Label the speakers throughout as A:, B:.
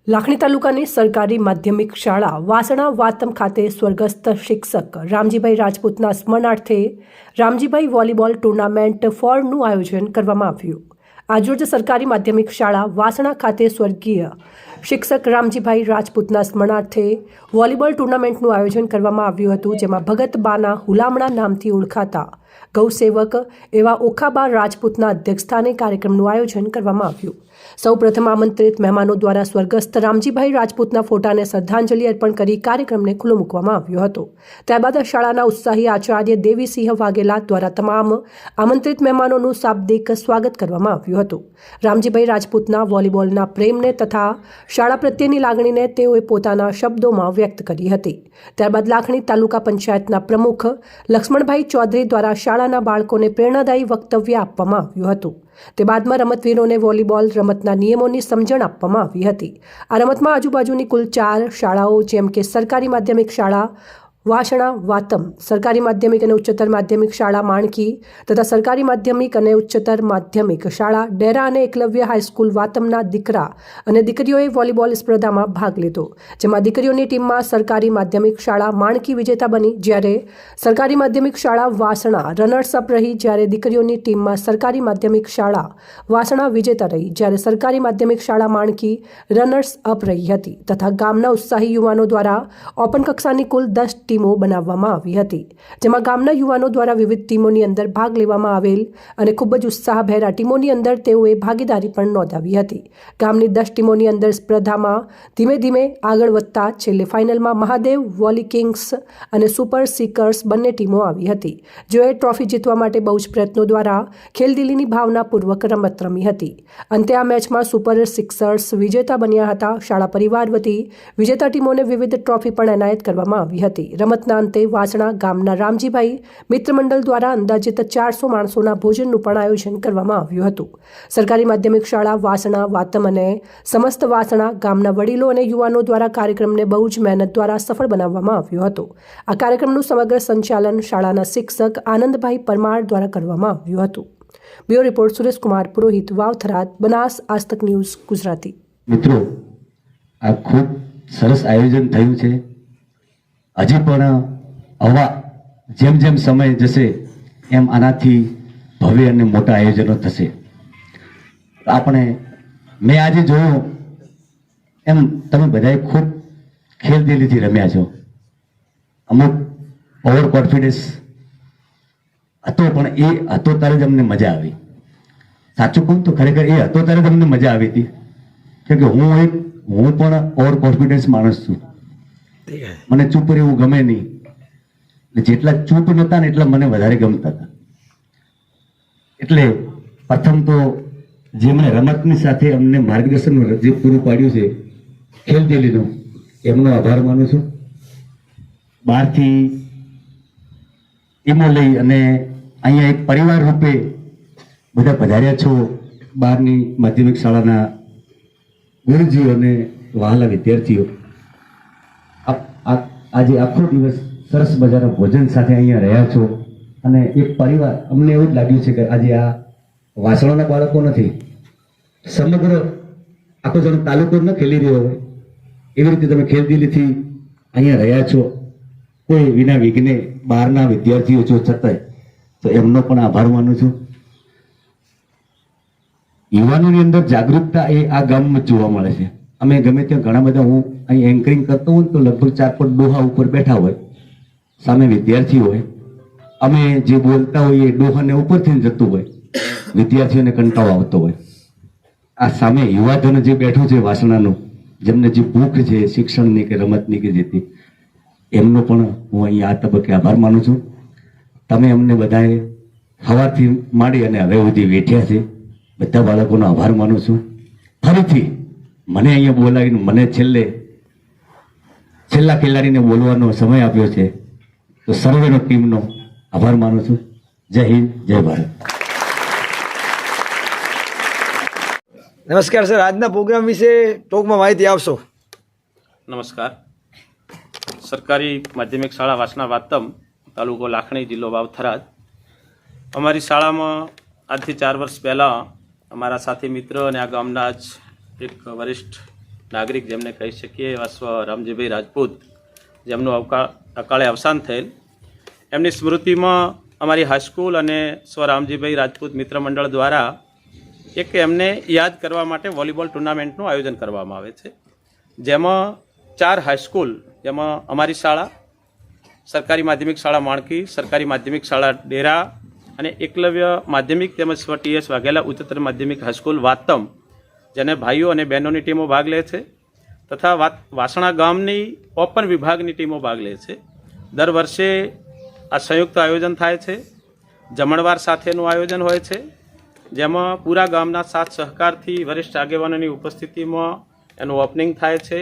A: લાખણી તાલુકાની સરકારી માધ્યમિક શાળા વાસણા વાતમ ખાતે સ્વર્ગસ્થ શિક્ષક રામજીભાઈ રાજપૂતના સ્મરણાર્થે રામજીભાઈ વોલીબોલ ટુર્નામેન્ટ ફોરનું આયોજન કરવામાં આવ્યું। આજરોજ સરકારી માધ્યમિક શાળા વાસણા ખાતે સ્વર્ગીય શિક્ષક રામજીભાઈ રાજપૂતના સ્મરણાર્થે વોલીબોલ ટુર્નામેન્ટનું આયોજન કરવામાં આવ્યું હતું, જેમાં ભગત બાના હુલામણા નામથી ઓળખાતા ગૌસેવક એવા ઓખાબા રાજપૂતના અધ્યક્ષસ્થાને કાર્યક્રમનું આયોજન કરવામાં આવ્યું। સૌપ્રથમ આમંત્રિત મહેમાનો દ્વારા સ્વર્ગસ્થ રામજીભાઈ રાજપૂતના ફોટાને શ્રદ્ધાંજલિ અર્પણ કરી કાર્યક્રમને ખુલ્લો મૂકવામાં આવ્યો હતો। ત્યારબાદ શાળાના ઉત્સાહી આચાર્ય દેવીસિંહ વાઘેલા દ્વારા તમામ આમંત્રિત મહેમાનોનું શાબ્દિક સ્વાગત કરવામાં આવ્યું હતું। રામજીભાઈ રાજપૂતના વોલીબોલના પ્રેમને તથા શાળા પ્રત્યેની લાગણીને તેઓએ પોતાના શબ્દોમાં વ્યક્ત કરી હતી। ત્યારબાદ લાખણી તાલુકા પંચાયતના પ્રમુખ લક્ષ્મણભાઈ ચૌધરી દ્વારા શાળાના બાળકોને પ્રેરણાદાયી વક્તવ્ય આપવામાં આવ્યું હતું। તે બાદમાં રમતવીરોને વોલીબોલ રમતના નિયમોની સમજણ આપવામાં આવી હતી। આ રમતમાં આજુબાજુની કુલ 4 શાળાઓ જેમ કે સરકારી માધ્યમિક શાળા વાસણા વાતમ, સરકારી માધ્યમિક અને ઉચ્ચતર માધ્યમિક શાળા માણકી તથા સરકારી માધ્યમિક અને ઉચ્ચતર માધ્યમિક શાળા ડેરા અને એકલવ્ય હાઈસ્કૂલ વાતમના દીકરા અને દીકરીઓએ વોલીબોલ સ્પર્ધામાં ભાગ લીધો, જેમાં દીકરીઓની ટીમમાં સરકારી માધ્યમિક શાળા માણકી વિજેતા બની, જ્યારે સરકારી માધ્યમિક શાળા વાસણા રનર્સ અપ રહી, જ્યારે દીકરીઓની ટીમમાં સરકારી માધ્યમિક શાળા વાસણા વિજેતા રહી, જ્યારે સરકારી માધ્યમિક શાળા માણકી રનર્સ અપ રહી હતી તથા ગામના ઉત્સાહી યુવાનો દ્વારા ઓપન કક્ષાની કુલ 10 ટીમો બનાવવામાં આવી હતી, જેમાં ગામના યુવાનો દ્વારા વિવિધ ટીમોની અંદર ભાગ લેવામાં આવેલ અને ખૂબ જ ઉત્સાહભેર આ ટીમોની અંદર તેઓએ ભાગીદારી પણ નોંધાવી હતી। ગામની 10 ટીમોની અંદર સ્પર્ધામાં ધીમે ધીમે આગળ વધતા છેલ્લે ફાઇનલમાં મહાદેવ વોલી કિંગ્સ અને સુપર સિકર્સ બંને ટીમો આવી હતી, જેઓએ ટ્રોફી જીતવા માટે બહુ જ પ્રયત્નો દ્વારા ખેલદિલીની ભાવનાપૂર્વક રમત રમી હતી। અંતે આ મેચમાં સુપર સિક્સર્સ વિજેતા બન્યા હતા। શાળા પરિવાર વતી વિજેતા ટીમોને વિવિધ ટ્રોફી પણ એનાયત કરવામાં આવી હતી। રમતના અંતે વાસણા ગામના રામજીભાઈ મિત્ર મંડળ દ્વારા અંદાજિત 400 માણસોના ભોજનનું પણ આયોજન કરવામાં આવ્યું હતું। સરકારી માધ્યમિક શાળા વાસણા વાતમ અને સમસ્ત વાસણા ગામના વડીલો અને યુવાનો દ્વારા કાર્યક્રમને બહુ જ મહેનત દ્વારા સફળ બનાવવામાં આવ્યો હતો। આ કાર્યક્રમનું સમગ્ર સંચાલન શાળાના શિક્ષક આનંદભાઈ પરમાર દ્વારા કરવામાં આવ્યું હતું। બ્યુરો રિપોર્ટ સુરેશ કુમાર પુરોહિત, વાવથરાદ, બનાસ આજતક ન્યૂઝ ગુજરાતી।
B: મિત્રો, આ ખૂબ સરસ આયોજન થયું છે। હજી પણ આવા જેમ જેમ સમય જશે એમ આનાથી ભવ્ય અને મોટા આયોજનો થશે। મેં આજે જોયું એમ તમે બધાએ ખૂબ ખેલદિલીથી રમ્યા છો। અમુક ઓવર કોન્ફિડન્સ હતો, પણ એ હતો ત્યારે જ અમને મજા આવી। સાચું કહું તો ખરેખર એ હતો ત્યારે જ અમને મજા આવી હતી, કેમ કે હું પણ ઓવર કોન્ફિડન્સ માણસ છું। મને ચૂપ રહેવું ગમે નહીં, જેટલા ચૂપ નહોતા ને એટલા મને વધારે ગમતા હતા। એટલે પ્રથમ તો જેમણે રમતની સાથે અમને માર્ગદર્શન જે પૂરું પાડ્યું છે ખેલદિલીનું, એમનો આભાર માનું છું। બહારથી ટીમો લઈ અને અહીંયા એક પરિવાર રૂપે બધા પધાર્યા છો। બહારની માધ્યમિક શાળાના ગુરુજીઓ અને વહાલા વિદ્યાર્થીઓ, આજે આખો દિવસ સરસ મજાના ભોજન સાથે અહીંયા રહ્યા છો અને એક પરિવાર, અમને એવું જ લાગ્યું છે કે આજે આ વાસણાના બાળકો નથી, સમગ્ર આખો જણો તાલુકો ન ખેલી રહ્યો હોય એવી રીતે તમે ખેલદિલીથી અહીંયા રહ્યા છો। કોઈ વિના વિઘ્ને બહારના વિદ્યાર્થીઓ જો છતાંય, તો એમનો પણ આભાર માનું છું। યુવાનોની અંદર જાગૃતતા એ આ ગામમાં જોવા મળે છે। અમે ગમે ત્યાં ઘણા બધા, હું અહીં એન્કરિંગ કરતો હોઉં તો લગભગ 4-5 ડોહા ઉપર બેઠા હોય, સામે વિદ્યાર્થીઓ હોય, અમે જે બોલતા હોઈએ ડોહાને ઉપરથી જતું હોય, વિદ્યાર્થીઓને કંટાળો આવતો હોય। આ સામે યુવાધન જે બેઠું છે વાસણાનું, જેમને જે ભૂખ છે શિક્ષણની કે રમતની કે જેથી, એમનો પણ હું અહીં આ તબક્કે આભાર માનું છું। તમે અમને બધાએ સવારથી માંડી અને હવે સુધી વેઠ્યા છે, બધા બાળકોનો આભાર માનું છું। ફરીથી મને અહીંયા બોલાવીને મને છેલ્લા ખેલાડીને બોલવાનો સમય આપ્યો છે, તો સર્વેનો ટીમનો આભાર માનું છું। જય હિન્દ, જય ભારત।
C: નમસ્કાર સર, આજના પ્રોગ્રામ વિશે ટૂંકમાં માહિતી આપશો?
D: નમસ્કાર। સરકારી માધ્યમિક શાળા વાસણા વાતમ, તાલુકો લાખણી, જિલ્લો વાવથરાદ। અમારી શાળામાં આજથી 4 વર્ષ પહેલાં અમારા સાથી મિત્ર અને આ ગામના જ એક વરિષ્ઠ નાગરિક જેમને કહી શકીએ એવા સ્વ રામજીભાઈ રાજપૂત જેમનું અકાળે અવસાન થયેલ, એમની સ્મૃતિમાં અમારી હાઈસ્કૂલ અને સ્વ રામજીભાઈ રાજપૂત મિત્ર મંડળ દ્વારા એક એમને યાદ કરવા માટે વોલીબોલ ટુર્નામેન્ટનું આયોજન કરવામાં આવે છે, જેમાં 4 હાઈસ્કૂલ, જેમાં અમારી શાળા, સરકારી માધ્યમિક શાળા માણકી, સરકારી માધ્યમિક શાળા ડેરા અને એકલવ્ય માધ્યમિક તેમજ સ્વ ટીએસ વાઘેલા ઉચ્ચતર માધ્યમિક હાઈસ્કૂલ વાતમ, જેને ભાઈઓ અને બહેનોની ટીમો ભાગ લે છે, તથા વાસણા ગામની ઓપન વિભાગની ટીમો ભાગ લે છે. દર વર્ષે આ સંયુક્ત આયોજન થાય છે. જમણવાર સાથેનું આયોજન હોય છે, જેમાં પૂરા ગામના સાથ સહકારથી વરિષ્ઠ આગેવાનોની ઉપસ્થિતિમાં એનું ઓપનિંગ થાય છે.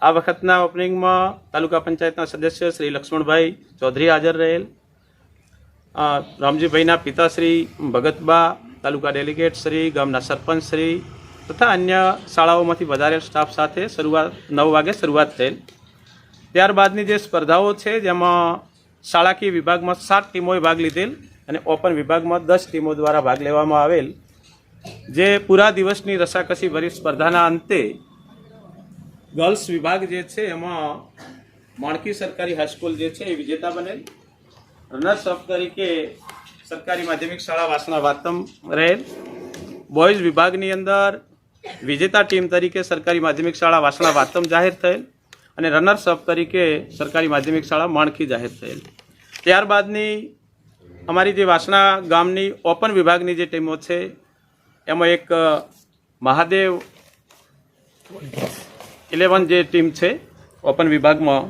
D: આ વખતના ઓપનિંગમાં તાલુકા પંચાયતના સદસ્ય શ્રી લક્ષ્મણભાઈ ચૌધરી હાજર રહેલ, રામજીભાઈના પિતાશ્રી ભગતબા, તાલુકા ડેલિગેટ શ્રી, ગામના સરપંચ શ્રી તથા અન્ય શાળાઓમાંથી વધારેલ સ્ટાફ સાથે 9 વાગે શરૂઆત થયેલ. ત્યારબાદની જે સ્પર્ધાઓ છે, જેમાં શાળાકીય વિભાગમાં 7 ટીમોએ ભાગ લીધેલ અને ઓપન વિભાગમાં 10 ટીમો દ્વારા ભાગ લેવામાં આવેલ. જે પૂરા દિવસની રસાકસી ભરી સ્પર્ધાના અંતે ગર્લ્સ વિભાગ જે છે એમાં માણકી સરકારી હાઈસ્કૂલ જે છે એ વિજેતા બનેલ. રનર્સ અપ તરીકે સરકારી માધ્યમિક શાળા વાસણા વાતમ રહેલ. બોયઝ વિભાગની અંદર વિજેતા ટીમ તરીકે સરકારી માધ્યમિક શાળા વાસણા વાતમ જાહેર થયેલ અને રનર્સ અપ તરીકે સરકારી માધ્યમિક શાળા માણકી જાહેર થયેલ. ત્યારબાદની અમારી જે વાસણા ગામની ઓપન વિભાગની જે ટીમો છે એમાં એક મહાદેવ 11 જે ટીમ છે ઓપન વિભાગમાં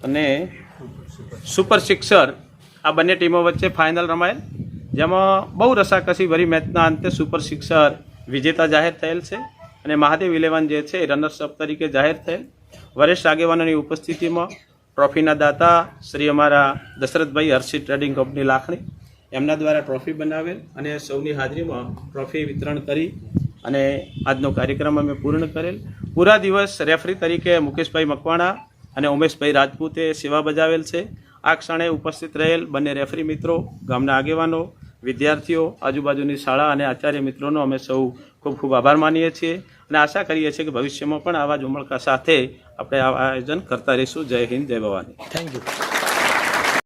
D: અને સુપર સિક્સર, આ બંને ટીમો વચ્ચે ફાઇનલ રમાયેલ, જેમાં બહુ રસાકસી ભરી મેચના અંતે સુપર સિક્સર વિજેતા જાહેર થયેલ છે અને મહાદેવ 11 જે છે એ રનર્સ અપ તરીકે જાહેર થયેલ. વરિષ્ઠ આગેવાનોની ઉપસ્થિતિમાં ટ્રોફીના દાતા શ્રી અમારા દશરથભાઈ હર્ષિત ટ્રેડિંગ કંપની લાખણી, એમના દ્વારા ટ્રોફી બનાવેલ અને સૌની હાજરીમાં ટ્રોફી વિતરણ કરી અને આજનો કાર્યક્રમ અમે પૂર્ણ કરેલ. પૂરા દિવસ રેફરી તરીકે મુકેશભાઈ મકવાણા અને ઉમેશભાઈ રાજપૂતે સેવા બજાવેલ છે. આ ક્ષણે ઉપસ્થિત રહેલ બંને રેફરી મિત્રો, ગામના આગેવાનો, વિદ્યાર્થીઓ, આજુબાજુની શાળા અને આચાર્ય મિત્રોનો અમે સૌ ખૂબ ખૂબ આભાર માનીએ છીએ અને આશા કરીએ છીએ કે ભવિષ્યમાં પણ આવા જ ઉમળકા સાથે આપણે આ આયોજન કરતા રહીશું. જય હિન્દ, જય ભવાની.
C: Thank you.